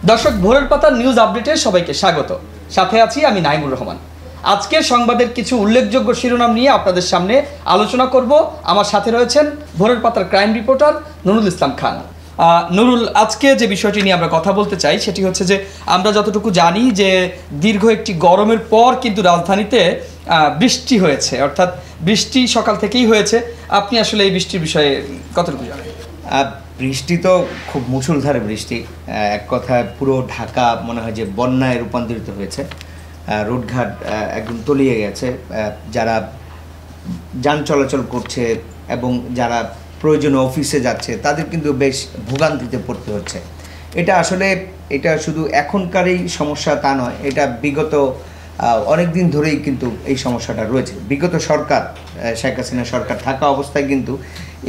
দর্শক, ভোরের পাতা নিউজ আপডেটে সবাইকে স্বাগত। সাথে আছি আমি নাইমুর রহমান। আজকের সংবাদের কিছু উল্লেখযোগ্য শিরোনাম নিয়ে আপনাদের সামনে আলোচনা করব। আমার সাথে রয়েছেন ভোরের পাতার ক্রাইম রিপোর্টার নুরুল ইসলাম খান। নুরুল, আজকে যে বিষয়টি নিয়ে আমরা কথা বলতে চাই সেটি হচ্ছে যে আমরা যতটুকু জানি যে দীর্ঘ একটি গরমের পর কিন্তু রাজধানীতে বৃষ্টি হয়েছে, অর্থাৎ বৃষ্টি সকাল থেকেই হয়েছে। আপনি আসলে এই বৃষ্টির বিষয়ে কতটুকু জানেন? বৃষ্টি তো খুব মুষলধারে বৃষ্টি, এক কথায় পুরো ঢাকা মনে হয় যে বন্যায় রূপান্তরিত হয়েছে। রোডঘাট একদম তলিয়ে গেছে। যারা যান চলাচল করছে এবং যারা প্রয়োজনে অফিসে যাচ্ছে তাদের কিন্তু বেশ ভোগান্তিতে পড়তে হচ্ছে। এটা শুধু এখনকারই সমস্যা তা নয়, এটা বিগত অনেক দিন ধরেই কিন্তু এই সমস্যাটা রয়েছে। বিগত সরকার, শেখ হাসিনা সরকার থাকা অবস্থায় কিন্তু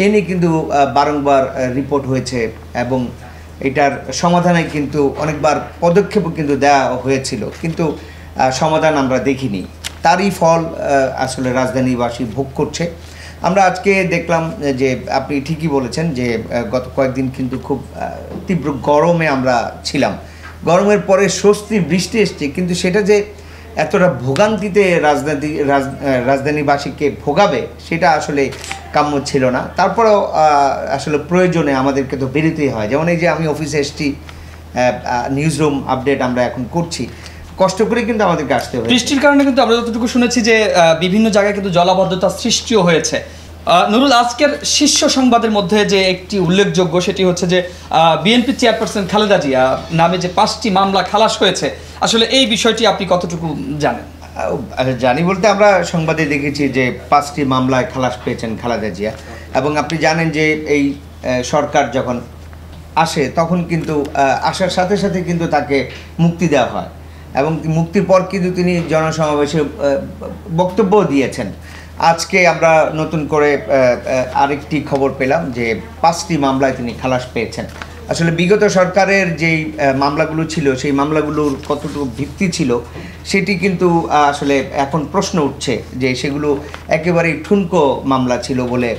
এ নিয়ে কিন্তু বারংবার রিপোর্ট হয়েছে এবং এটার সমাধানে কিন্তু অনেকবার পদক্ষেপও কিন্তু দেওয়া হয়েছিল, কিন্তু সমাধান আমরা দেখিনি। তারই ফল আসলে রাজধানীবাসী ভোগ করছে। আমরা আজকে দেখলাম যে আপনি ঠিকই বলেছেন যে গত কয়েকদিন কিন্তু খুব তীব্র গরমে আমরা ছিলাম। গরমের পরে স্বস্তির বৃষ্টি এসছে, কিন্তু সেটা যে এতটা ভোগান্তিতে রাজধানীবাসীকে ভোগাবে সেটা আসলে কাম্য ছিল না। তারপরেও আসলে প্রয়োজনে আমাদেরকে তো বেরোতেই হয়। যেমন এই যে আমি অফিসে এসছি, নিউজ রুম আপডেট আমরা এখন করছি, কষ্ট করে কিন্তু আমাদেরকে আসতে হবে। বৃষ্টির কারণে কিন্তু আমরা যতটুকু শুনেছি যে বিভিন্ন জায়গায় কিন্তু জলাবদ্ধতার সৃষ্টিও হয়েছে। নুরুল, আজকের শীর্ষ সংবাদের মধ্যে যে একটি উল্লেখযোগ্য সেটি হচ্ছে যে বিএনপি চেয়ারপারসন খালেদা জিয়া নামে যে 5টি মামলা খালাস হয়েছে। আসলে এই বিষয়টি আপনি কতটুকু জানেন? জানি বলতে আমরা সংবাদে দেখেছি যে 5টি মামলায় খালাস পেয়েছেন খালেদা জিয়া, এবং আপনি জানেন যে এই সরকার যখন আসে তখন কিন্তু আসার সাথে সাথে কিন্তু তাকে মুক্তি দেওয়া হয় এবং মুক্তির পর কিন্তু তিনি জনসমাবেশে বক্তব্য দিয়েছেন। আজকে আমরা নতুন করে আরেকটি খবর পেলাম যে 5টি মামলায় তিনি খালাস পেয়েছেন। আসলে বিগত সরকারের যেই মামলাগুলো ছিল সেই মামলাগুলোর কতটুকু ভিত্তি ছিল সেটি কিন্তু আসলে এখন প্রশ্ন উঠছে যে সেগুলো একেবারেই ঠুনকো মামলা ছিল বলে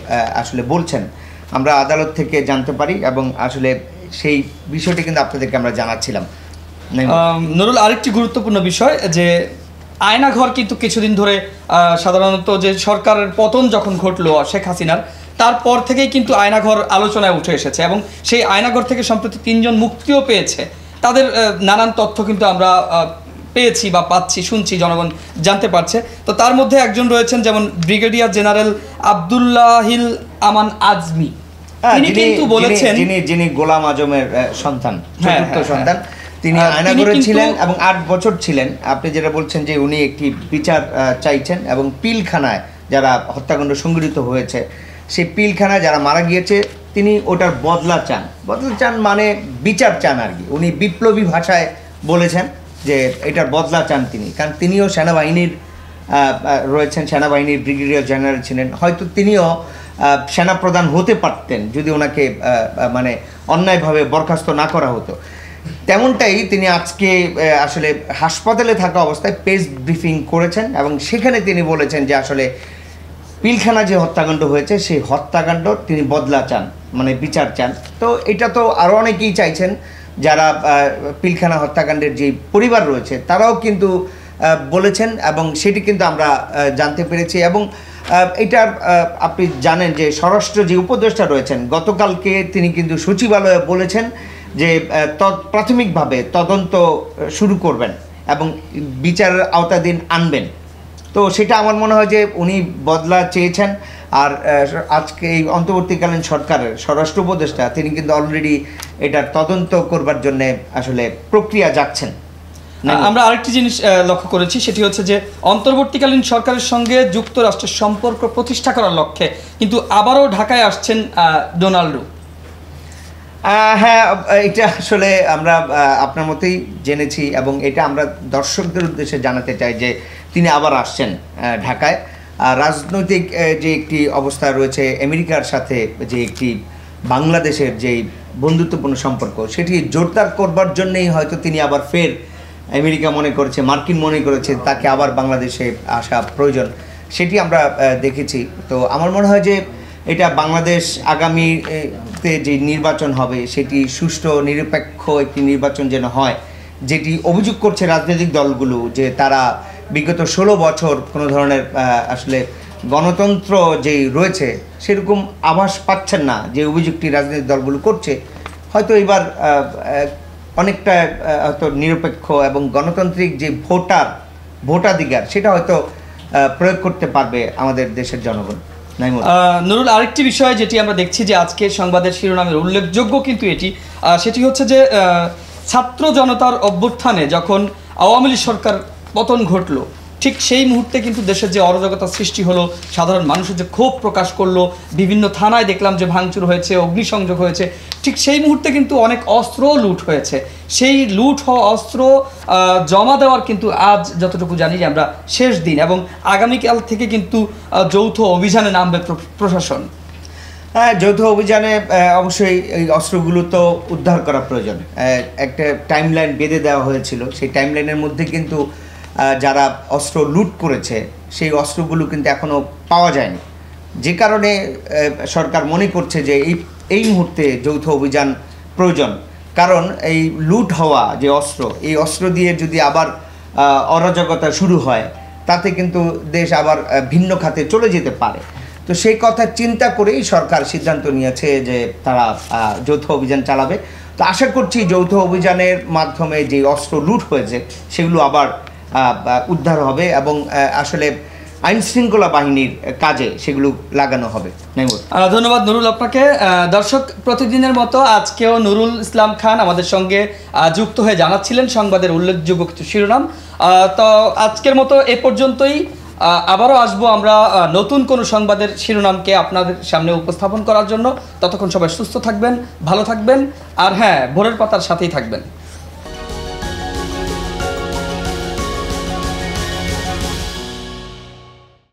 আসলে বলছেন। আমরা আদালত থেকে জানতে পারি এবং আসলে সেই বিষয়টি কিন্তু আপনাদেরকে আমরা জানাচ্ছিলাম। নুরুল, আরেকটি গুরুত্বপূর্ণ বিষয় যে আয়নাঘর কিন্তু কিছুদিন ধরে সাধারণত যে সরকারের পতন যখন ঘটলো শেখ হাসিনার, তারপর থেকেই কিন্তু আয়নাঘর আলোচনায় উঠে এসেছে এবং সেই আয়নাঘর থেকে সম্প্রতি 3জন মুক্তিও পেয়েছে। তাদের নানান তথ্য কিন্তু আমরা পেয়েছি বা পাচ্ছি, শুনছি, জনগণ জানতে পারছে। তো তার মধ্যে একজন রয়েছেন যেমন ব্রিগেডিয়ার জেনারেল আব্দুল্লাহিল আমান আজমি। তিনি কিন্তু বলেছেন, যিনি গোলাম আজমের সন্তান, চতুর্থ সন্তান, তিনি আয়নাঘরে ছিলেন এবং 8 বছর ছিলেন। আপনি যেটা বলছেন যে উনি একটি বিচার চাইছেন এবং পিলখানায় যারা হত্যাকাণ্ড সংঘটিত হয়েছে সেই পিলখানায় যারা মারা গিয়েছে তিনি ওটার বদলা চান মানে বিচার চান আর কি। উনি বিপ্লবী ভাষায় বলেছেন যে এটার বদলা চান তিনি, কারণ তিনিও সেনাবাহিনীর রয়েছেন, সেনাবাহিনীর ব্রিগেডিয়ার জেনারেল ছিলেন। হয়তো তিনিও সেনাপ্রধান হতে পারতেন যদি ওনাকে মানে অন্যায়ভাবে বরখাস্ত না করা হতো। তেমনটাই তিনি আজকে আসলে হাসপাতালে থাকা অবস্থায় প্রেস ব্রিফিং করেছেন এবং সেখানে তিনি বলেছেন যে আসলে পিলখানা যে হত্যাকাণ্ড হয়েছে সেই হত্যাকাণ্ড তিনি বদলা চান, মানে বিচার চান। তো এটা তো আরও অনেকেই চাইছেন, যারা পিলখানা হত্যাকাণ্ডের যে পরিবার রয়েছে তারাও কিন্তু বলেছেন এবং সেটি কিন্তু আমরা জানতে পেরেছি। এবং এটার আপনি জানেন যে স্বরাষ্ট্র যে উপদেষ্টা রয়েছেন গতকালকে তিনি কিন্তু সচিবালয়ে বলেছেন যে প্রাথমিকভাবে তদন্ত শুরু করবেন এবং বিচারের আওতাধীন আনবেন। তো সেটা আমার মনে হয় যে উনি বদলা চেয়েছেন। আর আজকে এই অন্তর্বর্তীকালীন সরকারের স্বরাষ্ট্র উপদেষ্টা তিনি কিন্তু অলরেডি এটার তদন্ত করবার জন্য আসলে প্রক্রিয়া যাচ্ছেন। আমরা আরেকটি জিনিস লক্ষ্য করেছি, সেটি হচ্ছে যে অন্তর্বর্তীকালীন সরকারের সঙ্গে যুক্তরাষ্ট্রের সম্পর্ক প্রতিষ্ঠা করার লক্ষ্যে কিন্তু আবারও ঢাকায় আসছেন ডোনাল্ড। হ্যাঁ, এটা আসলে আমরা আপনার মতোই জেনেছি এবং এটা আমরা দর্শকদের উদ্দেশ্যে জানাতে চাই যে তিনি আবার আসছেন ঢাকায়। রাজনৈতিক যে একটি অবস্থা রয়েছে, আমেরিকার সাথে যে একটি বাংলাদেশের যে বন্ধুত্বপূর্ণ সম্পর্ক সেটি জোরদার করবার জন্যই হয়তো তিনি আবার ফের আমেরিকা মনে করেছে, মার্কিন মনে করেছে তাকে আবার বাংলাদেশে আসা প্রয়োজন, সেটি আমরা দেখেছি। তো আমার মনে হয় যে এটা বাংলাদেশ আগামী মুহূর্তে যে নির্বাচন হবে সেটি সুষ্ঠু নিরপেক্ষ একটি নির্বাচন যেন হয়, যেটি অভিযোগ করছে রাজনৈতিক দলগুলো যে তারা বিগত 16 বছর কোনো ধরনের আসলে গণতন্ত্র যেই রয়েছে সেরকম আভাস পাচ্ছেন না, যে অভিযোগটি রাজনৈতিক দলগুলো করছে, হয়তো এবার অনেকটা হয়তো নিরপেক্ষ এবং গণতান্ত্রিক যে ভোটাধিকার সেটা হয়তো প্রয়োগ করতে পারবে আমাদের দেশের জনগণ। নুরুল, আরেকটি বিষয় যেটি আমরা দেখছি যে আজকে সংবাদের শিরোনামের উল্লেখযোগ্য কিন্তু এটি, সেটি হচ্ছে যে ছাত্র জনতার অভ্যুত্থানে যখন আওয়ামী লীগ সরকার পতন ঘটলো, ঠিক সেই মুহূর্তে কিন্তু দেশের যে অরাজকতা সৃষ্টি হলো, সাধারণ মানুষের যে ক্ষোভ প্রকাশ করলো, বিভিন্ন থানায় দেখলাম যে ভাঙচুর হয়েছে, অগ্নিসংযোগ হয়েছে, ঠিক সেই মুহূর্তে কিন্তু অনেক অস্ত্র লুট হয়েছে। সেই লুট হওয়া অস্ত্র জমা দেওয়ার কিন্তু আজ যতটুকু জানি যে আমরা শেষ দিন, এবং আগামীকাল থেকে কিন্তু যৌথ অভিযানে নামবে প্রশাসন। হ্যাঁ, যৌথ অভিযানে অবশ্যই এই অস্ত্রগুলো তো উদ্ধার করা প্রয়োজন। একটা টাইমলাইন বেঁধে দেওয়া হয়েছিল, সেই টাইমলাইনের মধ্যে কিন্তু যারা অস্ত্র লুট করেছে সেই অস্ত্রগুলো কিন্তু এখনও পাওয়া যায়নি, যে কারণে সরকার মনে করছে যে এই মুহূর্তে যৌথ অভিযান প্রয়োজন। কারণ এই লুট হওয়া যে অস্ত্র, এই অস্ত্র দিয়ে যদি আবার অরাজকতা শুরু হয় তাতে কিন্তু দেশ আবার ভিন্ন খাতে চলে যেতে পারে। তো সেই কথা চিন্তা করেই সরকার সিদ্ধান্ত নিয়েছে যে তারা যৌথ অভিযান চালাবে। তো আশা করছি যৌথ অভিযানের মাধ্যমে যে অস্ত্র লুট হয়েছে সেগুলো আবার উদ্ধার হবে এবং আসলে আইন শৃঙ্খলা বাহিনীর কাজে সেগুলো লাগানো হবে। ধন্যবাদ নুরুল আপনাকে। দর্শক, প্রতিদিনের মতো আজকেও নুরুল ইসলাম খান আমাদের সঙ্গে যুক্ত হয়ে জানাচ্ছিলেন সংবাদের উল্লেখযোগ্য কিছু শিরোনাম। তো আজকের মতো এ পর্যন্তই। আবারও আসবো আমরা নতুন কোনো সংবাদের শিরোনামকে আপনাদের সামনে উপস্থাপন করার জন্য। ততক্ষণ সবাই সুস্থ থাকবেন, ভালো থাকবেন, আর হ্যাঁ, ভোরের পাতার সাথেই থাকবেন।